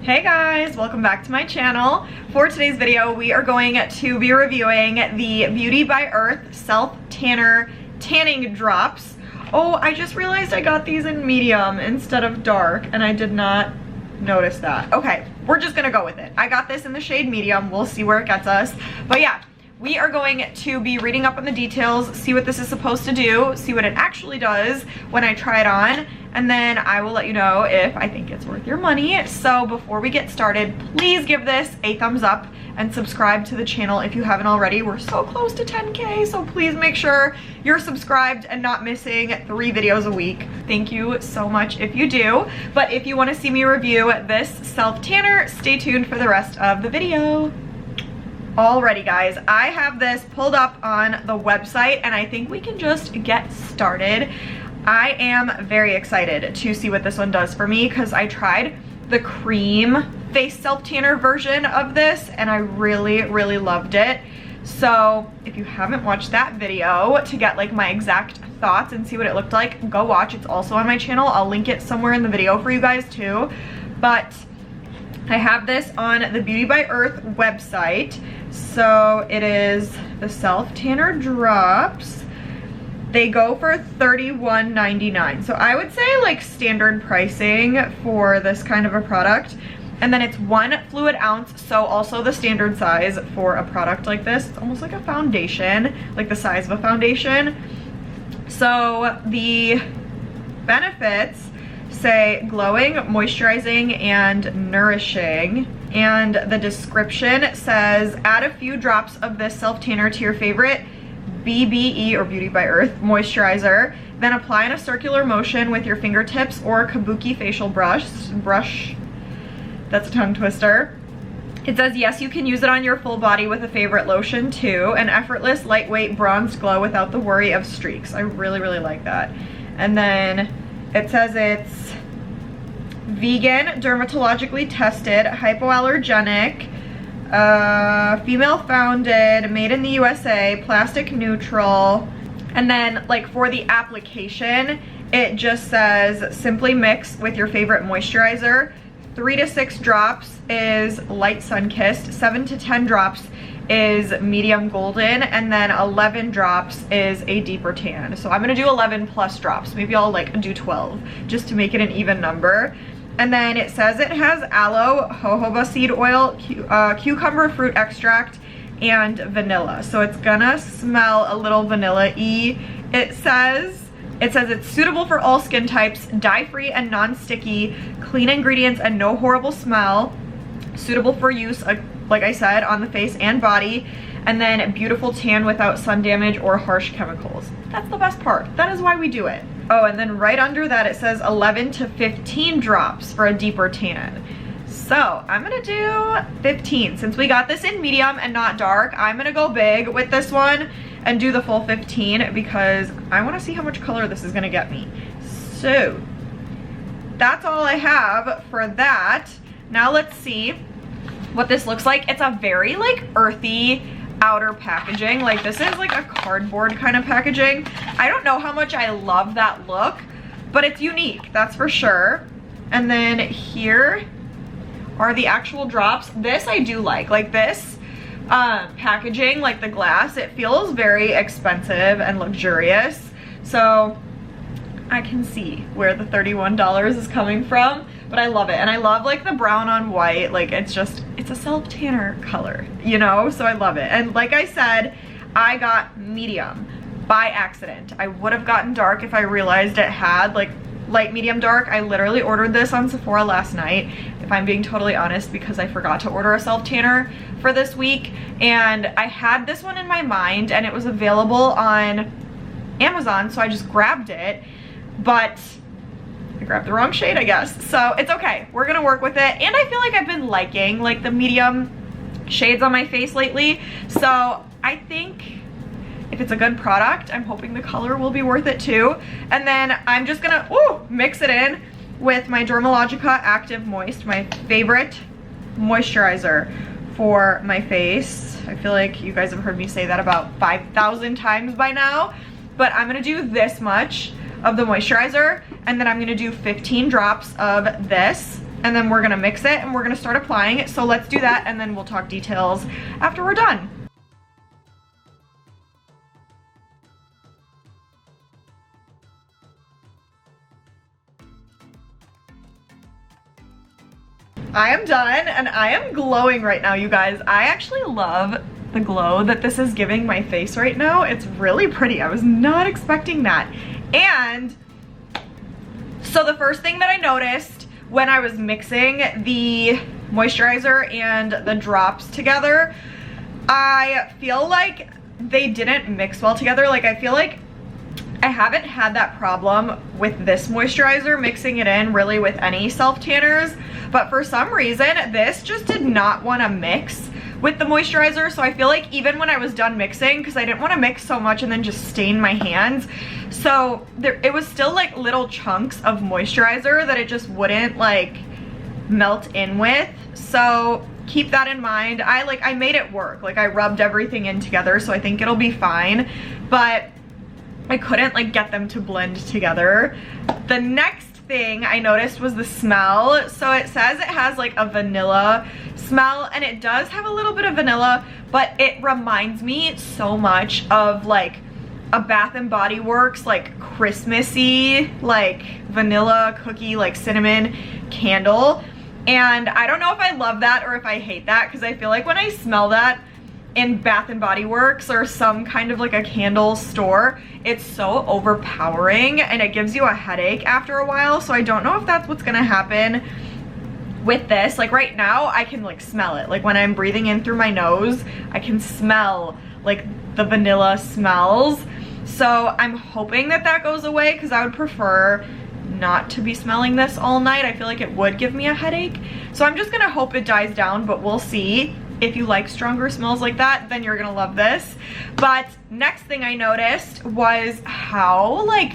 Hey guys, welcome back to my channel. For today's video, we are going to be reviewing the Beauty by Earth Self Tanner Tanning Drops. Oh, I just realized I got these in medium instead of dark, and I did not notice that. Okay, we're just gonna go with it. I got this in the shade medium. We'll see where it gets us. But yeah, we are going to be reading up on the details, see what this is supposed to do, see what it actually does when I try it on, and then I will let you know if I think it's worth your money. So before we get started, please give this a thumbs up and subscribe to the channel if you haven't already. We're so close to 10K, so please make sure you're subscribed and not missing 3 videos a week. Thank you so much if you do. But if you want to see me review this self tanner, stay tuned for the rest of the video. Alrighty guys, I have this pulled up on the website and I think we can just get started. I am very excited to see what this one does for me because I tried the cream face self tanner version of this and I really loved it. So if you haven't watched that video to get like my exact thoughts and see what it looked like, go watch. It's also on my channel. I'll link it somewhere in the video for you guys too. But I have this on the Beauty by Earth website. So it is the self tanner drops. They go for $31.99. So I would say like standard pricing for this kind of a product. And then it's 1 fluid ounce, so also the standard size for a product like this. It's almost like a foundation, like the size of a foundation. So the benefits say glowing, moisturizing, and nourishing. And the description says add a few drops of this self tanner to your favorite BBE or Beauty by Earth moisturizer, then apply in a circular motion with your fingertips or kabuki facial brush. That's a tongue twister. It says yes, you can use it on your full body with a favorite lotion too. An effortless, lightweight, bronzed glow without the worry of streaks. I really like that. And then it says it's vegan, dermatologically tested, hypoallergenic, female founded, made in the USA, plastic neutral. And then like for the application, it just says simply mix with your favorite moisturizer. 3 to 6 drops is light sun-kissed, 7 to 10 drops is medium golden, and then 11 drops is a deeper tan. So I'm gonna do 11 plus drops. Maybe I'll like do 12 just to make it an even number. And then it says it has aloe, jojoba seed oil, cucumber fruit extract, and vanilla. So it's gonna smell a little vanilla-y. It says it's suitable for all skin types, dye-free and non-sticky, clean ingredients and no horrible smell, suitable for use, like I said, on the face and body, and then beautiful tan without sun damage or harsh chemicals. That's the best part. That is why we do it. Oh, and then right under that it says 11 to 15 drops for a deeper tan. So I'm gonna do 15. Since we got this in medium and not dark, I'm gonna go big with this one and do the full 15 because I wanna see how much color this is gonna get me. So that's all I have for that. Now let's see what this looks like. It's a very like earthy outer packaging. Like this is like a cardboard kind of packaging. I don't know how much I love that look, but it's unique, that's for sure. And then here are the actual drops. This I do like this packaging, like the glass, it feels very expensive and luxurious. So I can see where the $31 is coming from, but I love it. And I love like the brown on white, like it's a self tanner color, you know, so I love it. And like I said, I got medium by accident. I would have gotten dark if I realized it had like light, medium, dark. I literally ordered this on Sephora last night, if I'm being totally honest, because I forgot to order a self tanner for this week. And I had this one in my mind and it was available on Amazon, so I just grabbed it, but I grabbed the wrong shade, I guess. So it's okay, we're gonna work with it. And I feel like I've been liking like the medium shades on my face lately. So I think if it's a good product, I'm hoping the color will be worth it too. And then I'm just gonna mix it in with my Dermalogica Active Moist, my favorite moisturizer for my face. I feel like you guys have heard me say that about 5,000 times by now, but I'm gonna do this much of the moisturizer, and then I'm gonna do 15 drops of this and then we're gonna mix it and we're gonna start applying it. So let's do that and then we'll talk details after we're done. I am done and I am glowing right now, you guys. I actually love the glow that this is giving my face right now. It's really pretty. I was not expecting that. And so the first thing that I noticed when I was mixing the moisturizer and the drops together, I feel like they didn't mix well together. Like, I feel like I haven't had that problem with this moisturizer mixing it in really with any self tanners, but for some reason this just did not want to mix with the moisturizer. So I feel like even when I was done mixing, because I didn't want to mix so much and then just stain my hands, so it was still like little chunks of moisturizer that it just wouldn't like melt in with. So keep that in mind. I made it work. Like, I rubbed everything in together, so I think it'll be fine, but I couldn't like get them to blend together. The next thing I noticed was the smell. So it says it has like a vanilla smell, and it does have a little bit of vanilla, but it reminds me so much of like a Bath and Body Works like Christmassy like vanilla cookie like cinnamon candle. And I don't know if I love that or if I hate that, because I feel like when I smell that in Bath and Body Works or some kind of like a candle store, it's so overpowering and it gives you a headache after a while. So I don't know if that's what's gonna happen with this. Like right now I can like smell it. Like when I'm breathing in through my nose, I can smell like the vanilla smells. So I'm hoping that that goes away, because I would prefer not to be smelling this all night. I feel like it would give me a headache. So I'm just gonna hope it dies down, but we'll see. If you like stronger smells like that, then you're gonna love this. But next thing I noticed was how like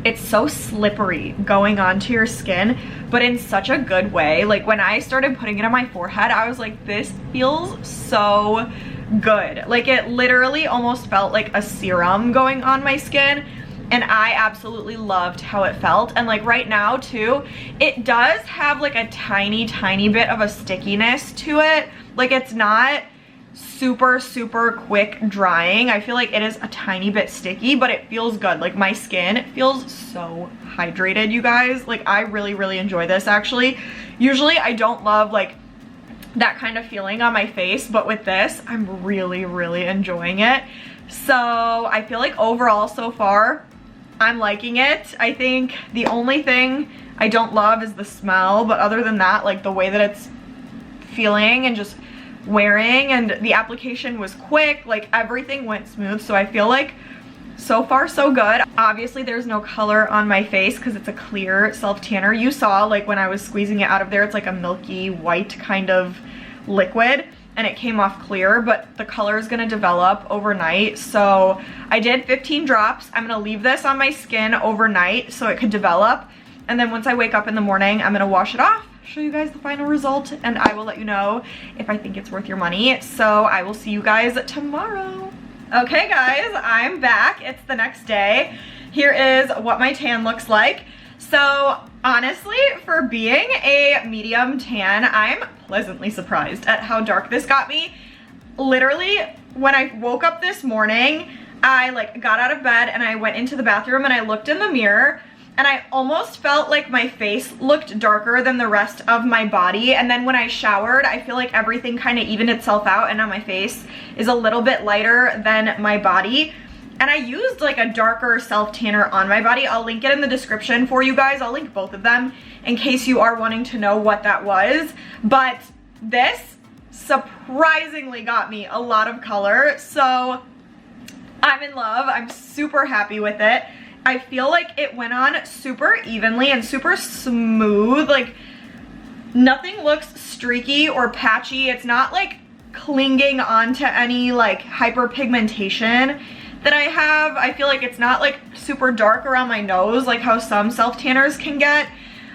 it's so slippery going onto your skin, but in such a good way. Like when I started putting it on my forehead, I was like, this feels so good. Like it literally almost felt like a serum going on my skin. And I absolutely loved how it felt. And like right now too, it does have like a tiny bit of a stickiness to it. Like it's not super quick drying. I feel like it is a tiny bit sticky, but it feels good. Like my skin feels so hydrated, you guys. Like I really enjoy this actually. Usually I don't love like that kind of feeling on my face, but with this, I'm really enjoying it. So I feel like overall so far, I'm liking it. I think the only thing I don't love is the smell, but other than that, like the way that it's feeling and just wearing, and the application was quick, like everything went smooth. So I feel like so far so good. Obviously there's no color on my face because it's a clear self tanner. You saw like when I was squeezing it out of there, it's like a milky white kind of liquid, and it came off clear, but the color is gonna develop overnight. So I did 15 drops. I'm gonna leave this on my skin overnight so it could develop. And then once I wake up in the morning, I'm gonna wash it off, show you guys the final result, and I will let you know if I think it's worth your money. So I will see you guys tomorrow. Okay guys, I'm back. It's the next day. Here is what my tan looks like. So honestly, for being a medium tan, I'm pleasantly surprised at how dark this got me. Literally, when I woke up this morning, I like got out of bed and I went into the bathroom and I looked in the mirror, and I almost felt like my face looked darker than the rest of my body. And then when I showered, I feel like everything kind of evened itself out, and now my face is a little bit lighter than my body. And I used like a darker self tanner on my body. I'll link it in the description for you guys. I'll link both of them in case you are wanting to know what that was. But this surprisingly got me a lot of color. So I'm in love. I'm super happy with it. I feel like it went on super evenly and super smooth. Like nothing looks streaky or patchy. It's not like clinging onto any like hyperpigmentation that I have. I feel like it's not like super dark around my nose like how some self tanners can get.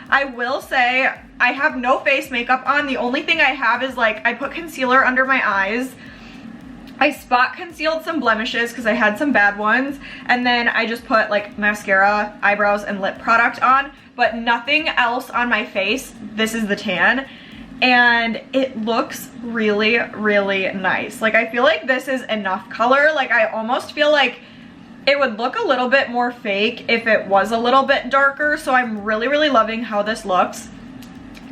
I will say I have no face makeup on. The only thing I have is like I put concealer under my eyes. I spot concealed some blemishes because I had some bad ones, and then I just put like mascara, eyebrows, and lip product on. but nothing else on my face. This is the tan. And it looks really, really nice. Like, I feel like this is enough color. Like, I almost feel like it would look a little bit more fake if it was a little bit darker. So I'm really, really loving how this looks.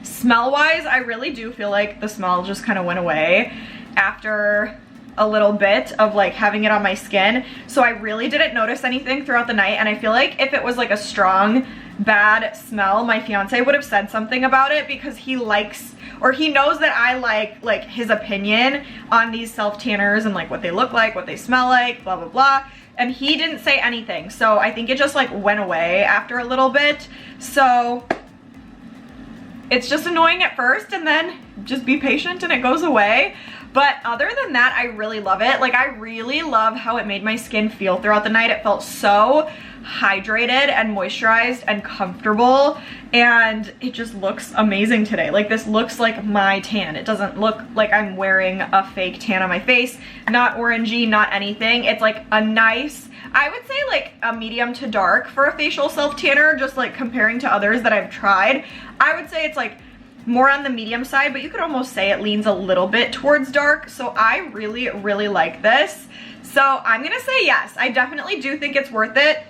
Smell-wise, I really do feel like the smell just kind of went away after a little bit of like having it on my skin. So I really didn't notice anything throughout the night, and I feel like if it was like a strong bad smell, my fiance would have said something about it, because he likes, or he knows that I like his opinion on these self tanners and like what they look like, what they smell like, blah blah blah, and he didn't say anything. So I think it just like went away after a little bit. So it's just annoying at first, and then just be patient and it goes away. But other than that, I really love it. Like, I really love how it made my skin feel throughout the night. It felt so hydrated and moisturized and comfortable, and it just looks amazing today. Like, this looks like my tan. It doesn't look like I'm wearing a fake tan on my face. Not orangey, not anything. It's like a nice, I would say like a medium to dark for a facial self tanner, just like comparing to others that I've tried. I would say it's like more on the medium side, but you could almost say it leans a little bit towards dark. So I really, really like this. So I'm gonna say yes. I definitely do think it's worth it.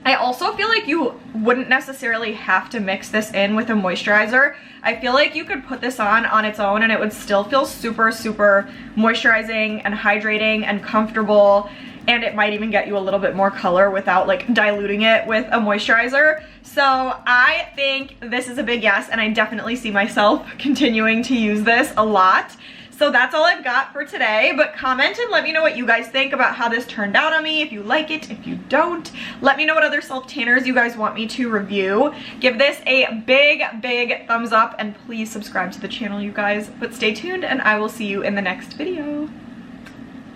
I also feel like you wouldn't necessarily have to mix this in with a moisturizer. I feel like you could put this on its own and it would still feel super, super moisturizing and hydrating and comfortable. And it might even get you a little bit more color without like diluting it with a moisturizer. So I think this is a big yes, and I definitely see myself continuing to use this a lot. So that's all I've got for today, but comment and let me know what you guys think about how this turned out on me. If you like it, if you don't, let me know what other self tanners you guys want me to review. Give this a big, big thumbs up, and please subscribe to the channel, you guys. But stay tuned, and I will see you in the next video.